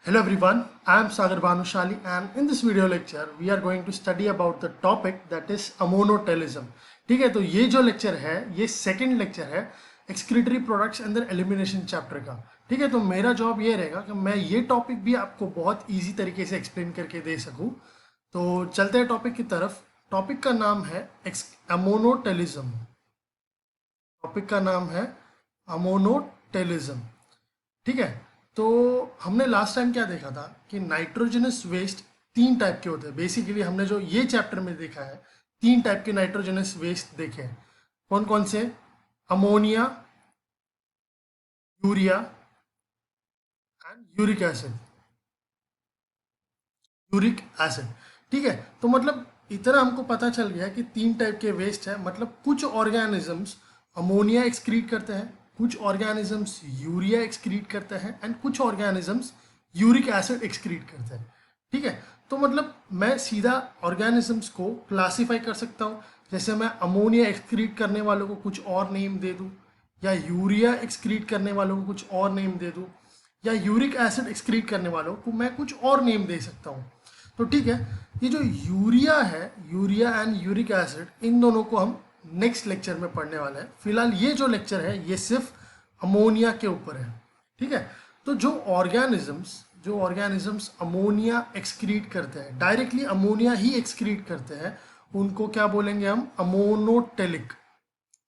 Hello everyone, I am Sagar Bhanushali and in this video lecture we are going to study about the topic that is ammonotelism. ठीक है, तो ये जो lecture है ये second lecture है excretory products अंदर एलिमिनेशन चैप्टर का. ठीक है, तो मेरा जॉब ये रहेगा कि मैं ये टॉपिक भी आपको बहुत इजी तरीके से एक्सप्लेन करके दे सकूं. तो चलते हैं टॉपिक की तरफ. टॉपिक का नाम है अमोनोटेलिज्म. टॉपिक का नाम है अमोनोटेलिज्म. ठीक है, तो हमने लास्ट टाइम क्या देखा था कि नाइट्रोजनस वेस्ट तीन टाइप के होते हैं. बेसिकली हमने जो ये चैप्टर में देखा है तीन टाइप के नाइट्रोजनस वेस्ट देखे हैं. कौन कौन से? Ammonia, urea and uric acid. Uric acid. ठीक है, तो मतलब इतना हमको पता चल गया कि तीन टाइप के वेस्ट है. मतलब कुछ ऑर्गेनिजम्स अमोनिया एक्सक्रीट करते हैं, कुछ ऑर्गेनिजम्स यूरिया एक्सक्रीट करते हैं एंड कुछ ऑर्गेनिजम्स यूरिक एसिड एक्सक्रीट करते हैं. ठीक है, तो मतलब मैं सीधा ऑर्गेनिजम्स को क्लासीफाई कर सकता हूँ. जैसे मैं अमोनिया एक्सक्रीट करने वालों को कुछ और नेम दे दूँ, या यूरिया एक्सक्रीट करने वालों को कुछ और नेम दे दूँ, या यूरिक एसिड एक्सक्रीट करने वालों को मैं कुछ और नेम दे सकता हूँ. तो ठीक है, ये जो यूरिया है, यूरिया एंड यूरिक एसिड, इन दोनों को हम नेक्स्ट लेक्चर में पढ़ने वाले हैं. फिलहाल ये जो लेक्चर है ये सिर्फ अमोनिया के ऊपर है. ठीक है, तो जो ऑर्गेनिजम्स अमोनिया एक्सक्रीट करते हैं, डायरेक्टली अमोनिया ही एक्सक्रीट करते हैं, उनको क्या बोलेंगे हम? अमोनोटेलिक.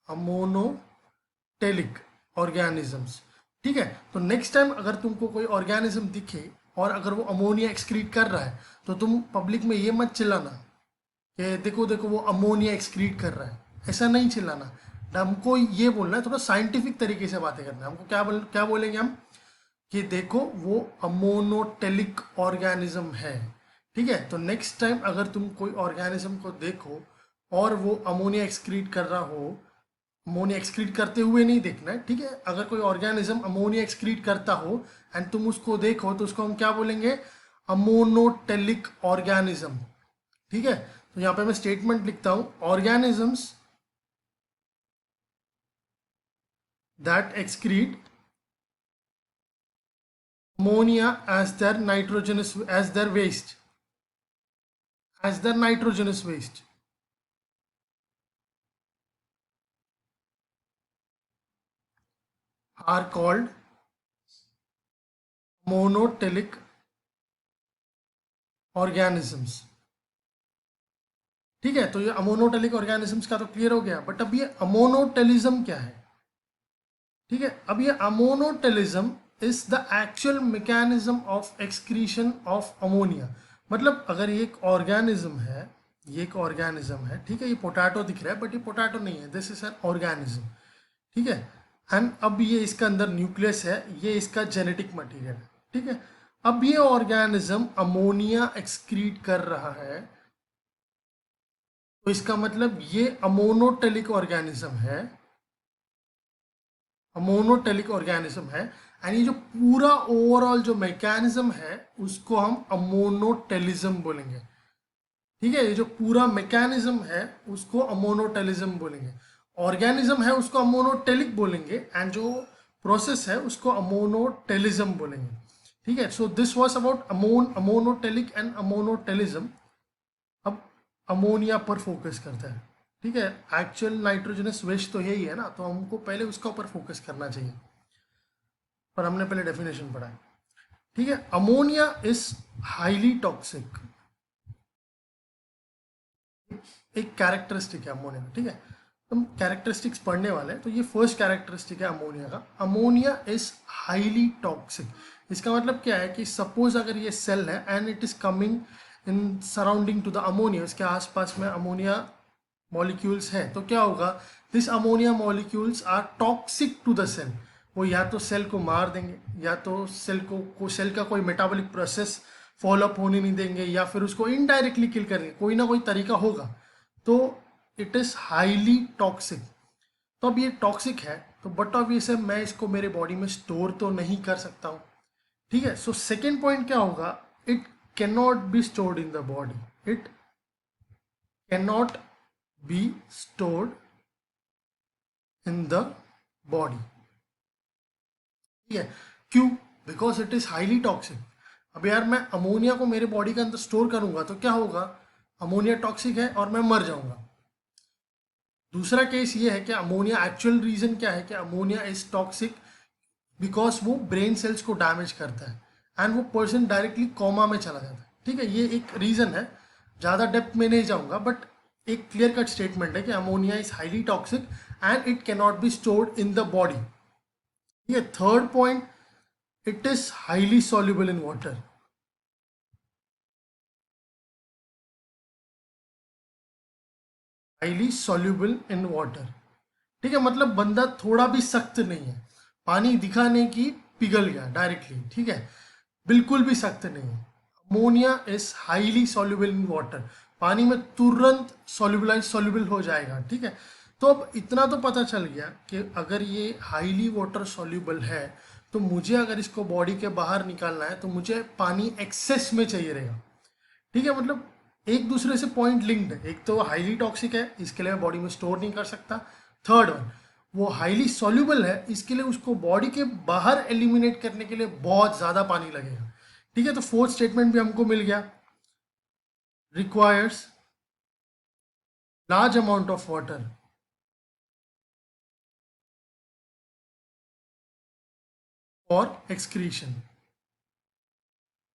Ammonotelic organisms. ठीक है, तो नेक्स्ट टाइम अगर तुमको कोई ऑर्गेनिज्म दिखे और अगर वो अमोनिया एक्सक्रीट कर रहा है तो तुम पब्लिक में ये मत चिल्लाना कि देखो देखो वो अमोनिया एक्सक्रीट कर रहा है. ऐसा नहीं चिल्लाना. हमको ये बोलना है, थोड़ा साइंटिफिक तरीके से बातें करना है. हमको क्या बोलेंगे हम कि देखो वो अमोनोटेलिक ऑर्गेनिज्म है. ठीक है, तो नेक्स्ट टाइम अगर तुम कोई ऑर्गेनिज्म को देखो और वो अमोनिया एक्सक्रीट कर रहा हो, अमोनिया एक्सक्रीट करते हुए नहीं देखना है. ठीक है, अगर कोई ऑर्गेनिज्म अमोनिया एक्सक्रीट करता हो एंड तुम उसको देखो तो उसको हम क्या बोलेंगे? Ammonotelic organism. ठीक है, तो यहाँ पे मैं स्टेटमेंट लिखता हूं, organisms that excrete ammonia as their nitrogenous waste are called monotelic organisms. ठीक है, तो ये अमोनोटेलिक ऑर्गेनिजम्स का तो क्लियर हो गया. बट अब ये अमोनोटेलिज्म क्या है? ठीक है, अब ये ammonotelism is the actual mechanism of excretion of ammonia. मतलब अगर ये एक ऑर्गेनिज्म है, ये एक ऑर्गेनिज्म है. ठीक है, ये पोटैटो दिख रहा है बट ये पोटैटो नहीं है, दिस इज एन ऑर्गेनिज्म. ठीक है, एंड अब ये इसका अंदर न्यूक्लियस है, ये इसका जेनेटिक मटेरियल है. ठीक है, अब ये ऑर्गेनिज्म अमोनिया एक्सक्रीट कर रहा है, तो इसका मतलब ये अमोनोटेलिक ऑर्गेनिज्म है. अमोनोटेलिक ऑर्गेनिज्म है एंड ये जो पूरा ओवरऑल जो मैकेनिज्म है उसको हम अमोनोटेलिज्म बोलेंगे. ठीक है, ये जो पूरा मैकेनिज्म है उसको अमोनोटेलिज्म बोलेंगे. ऑर्गेनिज्म है उसको अमोनोटेलिक बोलेंगे एंड जो प्रोसेस है उसको अमोनोटेलिज्म बोलेंगे. ठीक है, so this was about ammonotelic and ammonotelism. अब अमोनिया पर फोकस करता है. ठीक है, एक्चुअल नाइट्रोजनस वेस्ट तो यही है ना, तो हमको पहले उसका ऊपर फोकस करना चाहिए. पर हमने पहले डेफिनेशन पढ़ा है. ठीक है, अमोनिया इज हाईली टॉक्सिक. एक कैरेक्टरिस्टिक है अमोनिया का. ठीक है, हम कैरेक्टरिस्टिक्स पढ़ने वाले हैं. तो ये फर्स्ट कैरेक्टरिस्टिक है अमोनिया का, अमोनिया इज हाईली टॉक्सिक. इसका मतलब क्या है कि सपोज अगर ये सेल है and it is coming in surrounding to the ammonia, इसके आसपास में अमोनिया मॉलिक्यूल्स है, तो क्या होगा? This ammonia molecules are toxic to the cell. वो या तो सेल को मार देंगे, या तो सेल का कोई मेटाबॉलिक प्रोसेस फॉलो अप होने नहीं देंगे, या फिर उसको इनडायरेक्टली किल करेंगे. कोई ना कोई तरीका होगा. तो इट इज हाईली टॉक्सिक. तो अब ये टॉक्सिक है तो बट ऑब्वियस है मैं इसको मेरे बॉडी में स्टोर तो नहीं कर सकता हूँ. ठीक है, सो सेकेंड पॉइंट क्या होगा? It can not be stored in the body. It can not be stored in the body. ठीक है, क्यों? Because it is highly toxic. अब यार मैं अमोनिया को मेरे बॉडी के अंदर स्टोर करूंगा तो क्या होगा, अमोनिया टॉक्सिक है और मैं मर जाऊंगा। दूसरा केस ये है कि अमोनिया, एक्चुअल रीजन क्या है कि अमोनिया इज टॉक्सिक बिकॉज वो ब्रेन सेल्स को डैमेज करता है एंड वो पर्सन डायरेक्टली कोमा में चला जाता है। ठीक है, ये एक रीजन है, ज़्यादा डेप्थ में नहीं जाऊंगा, बट एक क्लियर कट स्टेटमेंट है कि ammonia is highly toxic and it can not be stored in the body. ठीक है, third point, it is highly soluble in water. Highly soluble in water, ठीक है, मतलब बंदा थोड़ा भी सख्त नहीं है, पानी दिखा नहीं कि पिघल गया डायरेक्टली, ठीक है, बिल्कुल भी सख्त नहीं है। Ammonia is highly soluble in water, पानी में तुरंत सॉल्युबल हो जाएगा। ठीक है, तो अब इतना तो पता चल गया कि अगर ये हाईली वाटर soluble है तो मुझे अगर इसको बॉडी के बाहर निकालना है तो मुझे पानी एक्सेस में चाहिए रहेगा। ठीक है, मतलब एक दूसरे से पॉइंट लिंक्ड है, एक तो हाईली टॉक्सिक है, इसके लिए बॉडी में स्टोर नहीं कर सकता। थर्ड वन, वो हाईली सॉल्युबल है, इसके लिए उसको बॉडी के बाहर एलिमिनेट करने के लिए बहुत ज़्यादा पानी लगेगा। ठीक है, तो फोर्थ स्टेटमेंट भी हमको मिल गया, requires large amount of water और एक्सक्रीशन।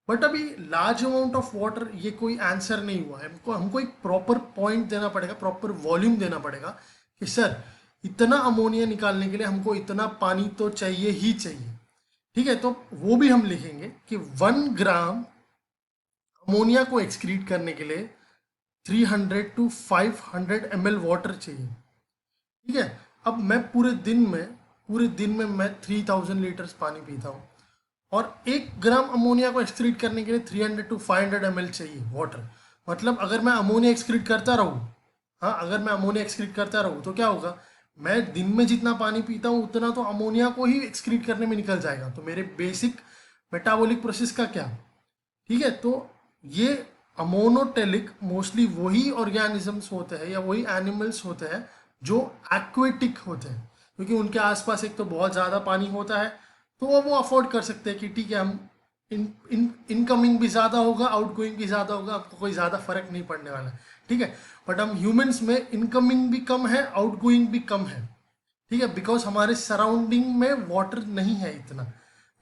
बट अभी लार्ज अमाउंट ऑफ वाटर ये कोई आंसर नहीं हुआ है, हमको हमको एक प्रॉपर पॉइंट देना पड़ेगा, प्रॉपर वॉल्यूम देना पड़ेगा कि सर इतना अमोनिया निकालने के लिए हमको इतना पानी तो चाहिए ही चाहिए। ठीक है, तो वो भी हम लिखेंगे कि 1 ग्राम अमोनिया को एक्सक्रीट करने के लिए 300 to 500 ml वाटर चाहिए। ठीक है, अब मैं पूरे दिन में मैं 3000 लीटर्स पानी पीता हूँ और 1 ग्राम अमोनिया को एक्सक्रीट करने के लिए 300 to 500 ml चाहिए वाटर। मतलब अगर मैं अमोनिया एक्सक्रीट करता रहूँ, हाँ, अगर मैं अमोनिया एक्सक्रीट करता रहूँ तो क्या होगा, मैं दिन में जितना पानी पीता हूँ उतना तो अमोनिया को ही एक्सक्रीट करने में निकल जाएगा। तो मेरे बेसिक मेटाबॉलिक प्रोसेस का क्या। ठीक है, तो ये अमोनोटेलिक मोस्टली वही ऑर्गेनिजम्स होते हैं या वही एनिमल्स होते हैं जो एक्वेटिक होते हैं, क्योंकि उनके आसपास एक तो बहुत ज़्यादा पानी होता है, तो वो अफोर्ड कर सकते हैं कि ठीक है, हम इनकमिंग भी ज़्यादा होगा, आउटगोइंग भी ज़्यादा होगा, आपको कोई ज़्यादा फर्क नहीं पड़ने वाला है। ठीक है, बट हम ह्यूमंस में इनकमिंग भी कम है, आउटगोइंग भी कम है। ठीक है, बिकॉज हमारे सराउंडिंग में वाटर नहीं है इतना,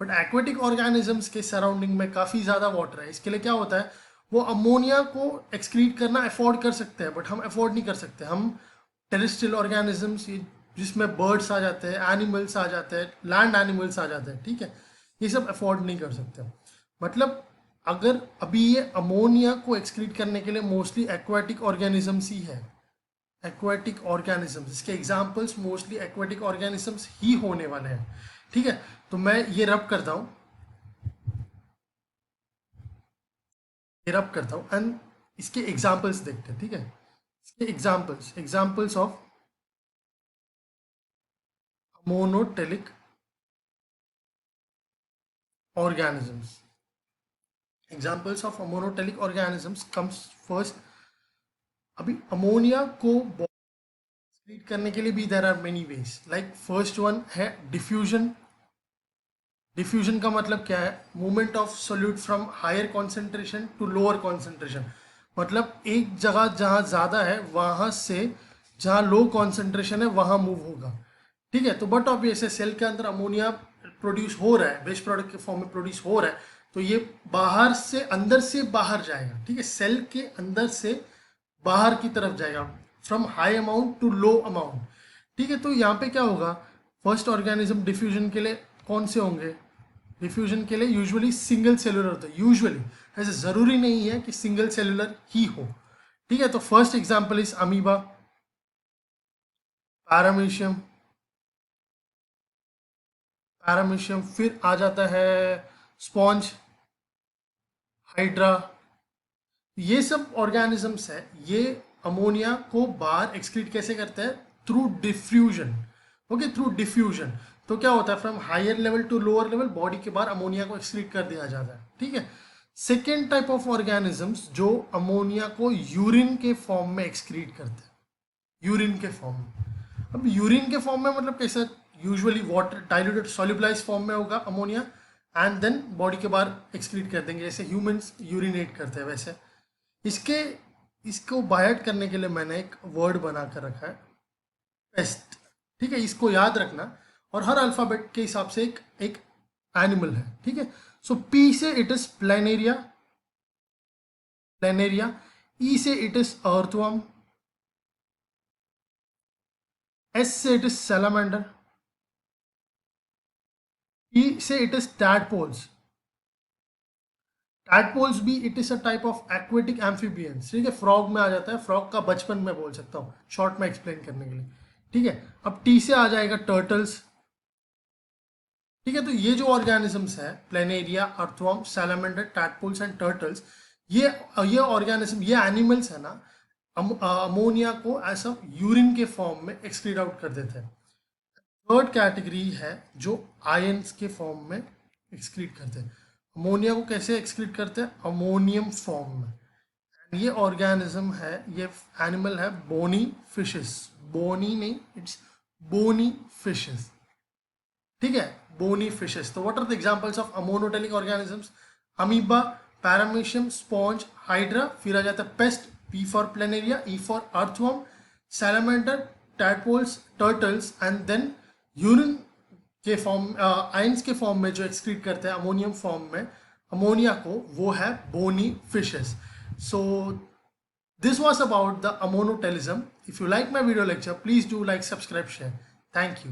बट एक्वेटिक ऑर्गेनिजम्स के सराउंडिंग में काफ़ी ज़्यादा वाटर है। इसके लिए क्या होता है, वो अमोनिया को एक्सक्रीट करना अफोर्ड कर सकते हैं, बट हम अफोर्ड नहीं कर सकते। हम टेरेस्ट्रियल ऑर्गेनिजम्स, जिसमें बर्ड्स आ जाते हैं, एनिमल्स आ जाते हैं, लैंड एनिमल्स आ जाते हैं, ठीक है, ये सब अफोर्ड नहीं कर सकते। मतलब अगर अभी ये अमोनिया को एक्सक्रीट करने के लिए मोस्टली एक्वाटिक ऑर्गेनिजम्स ही है, एक्वाटिक ऑर्गेनिजम्स, इसके एग्जांपल्स मोस्टली एक्वाटिक ऑर्गेनिजम्स ही होने वाले हैं। ठीक है, तो मैं ये रब करता हूँ, एंड इसके एग्जांपल्स देखते हैं। ठीक है, इसके examples of monotelic organisms. Examples of monotelic organisms comes first. अभी अमोनिया को एक्सक्रीट करने के लिए भी there are many ways, like first one है डिफ्यूजन। डिफ्यूजन का मतलब क्या है, movement of solute from higher concentration to lower concentration. मतलब एक जगह जहाँ ज़्यादा है वहाँ से जहाँ लो कॉन्सेंट्रेशन है वहाँ मूव होगा। ठीक है, तो बट ऑब्वियस है, सेल के अंदर अमोनिया प्रोड्यूस हो रहा है, वेस्ट प्रोडक्ट के फॉर्म में प्रोड्यूस हो रहा है, तो ये बाहर से अंदर से बाहर जाएगा। ठीक है, सेल के अंदर से बाहर की तरफ जाएगा, from high amount to low amount. ठीक है, तो यहाँ पे क्या होगा, फर्स्ट ऑर्गेनिज्म डिफ्यूजन के लिए कौन से होंगे, डिफ्यूजन के लिए यूजुअली सिंगल सेलुलर होता है, यूजुअली, ऐसे ज़रूरी नहीं है कि सिंगल सेलुलर ही हो। ठीक है, तो first example is amoeba, paramecium, फिर आ जाता है स्पॉन्ज, हाइड्रा। ये सब ऑर्गेनिजम्स है, ये अमोनिया को बाहर एक्सक्रीट कैसे करते हैं, through diffusion. Okay, through diffusion. तो क्या होता है, from higher level to lower level body के बाहर अमोनिया को एक्सक्रीट कर दिया जाता है। ठीक है, सेकेंड टाइप ऑफ ऑर्गेनिजम्स जो अमोनिया को यूरिन के फॉर्म में एक्सक्रीट करते हैं, यूरिन के फॉर्म में। अब यूरिन के फॉर्म में मतलब कैसे, यूजुअली वाटर डाइल्यूटेड सॉल्युबलाइज फॉर्म में होगा अमोनिया, एंड देन बॉडी के बाहर एक्सक्रीट कर देंगे, जैसे ह्यूमंस यूरिनेट करते हैं वैसे। इसको बायट करने के लिए मैंने एक वर्ड बना कर रखा है, पेस्ट। ठीक है, इसको याद रखना। और हर अल्फ़ाबेट के हिसाब से एक एनिमल है। ठीक है, सो पी से इट इज प्लेनेरिया, ई से इट इज अर्थवर्म, एस से इट इज सैलामेंडर, टी से इट इज टैडपोल्स। टैडपोल्स भी it is a type of aquatic amphibians. ठीक है, फ्रॉग में आ जाता है, फ्रॉग का बचपन में बोल सकता हूँ शॉर्ट में एक्सप्लेन करने के लिए। ठीक है, अब टी से आ जाएगा टर्टल्स। ठीक है, तो ये जो ऑर्गेनिजम्स है, planaria, earthworm, salamander, tadpoles and turtles, ये ऑर्गेनिज्म, ये एनिमल्स है ना, अमोनिया को ऐसा यूरिन के फॉर्म में एक्सक्रीट आउट कर देते हैं। थर्ड कैटेगरी है जो आयंस के फॉर्म में एक्सक्रीट करते हैं। अमोनिया को कैसे एक्सक्रीट करते हैं? अमोनियम फॉर्म में। ये ऑर्गेनिज्म है, ये एनिमल है बोनी फिशेस। बोनी नहीं, इट्स बोनी फिशेस। ठीक है, बोनी फिशेस। तो what are the examples of ammonotelic organisms? Amoeba, paramecium, sponge, hydra, फिर आ जाता है PEST, P for planaria, E for earthworm, salamander, tadpoles, turtles, and then urine के form, ions के form में जो एक्सक्रीट करते हैं अमोनियम फॉर्म में अमोनिया को, वो है bony fishes. So this was about the ammonotelism. If you like my video lecture, please do like, subscribe, share. Thank you.